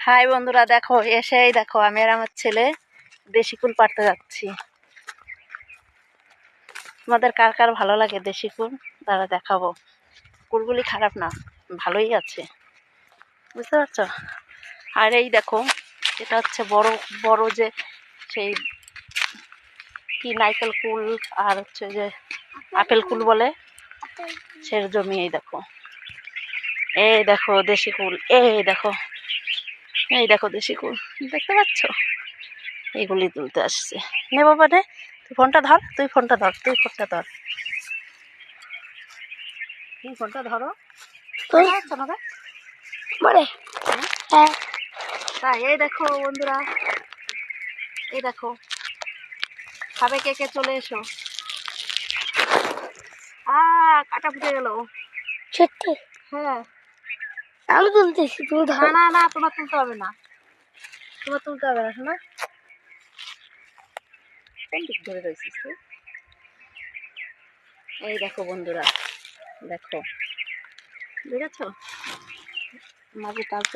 High বন্ধুরা, দেখো এসেই দেখো আমি আর আমার ছেলে দেশি কুল পাড়তে যাচ্ছি। তোমাদের কার কার ভালো লাগে দেশি কুল তারা দেখাবো। কুলগুলি খারাপ না, ভালোই আছে, বুঝতে পারছো? আর এই দেখো, এটা হচ্ছে বড় বড় যে সেই কি নারকেল কুল আর হচ্ছে যে আপেল কুল বলে সে জমি। এই দেখো দেশি কুল, এই দেখো দেশি কুল, দেখতে পাচ্ছ? এইগুলি তুলতে আসছে, নে বাবা নে, তুই ফোনটা ধর, তুই ফোনটা ধরো, তুই ফোনটা ধরো। তাই এই দেখো বন্ধুরা, এই দেখো, খাবে কে কে, চলে এসো। কাটা ফুটে গেল। সত্যি? হ্যাঁ, আমি তুলতেছি, তুমি ধরো। না না, তোমার তুলতে হবে না, শোনা। কোন দিক ধরে রয়েছিস তুই? এই দেখো বন্ধুরা, দেখো, দেখেছো মাঝে টাচ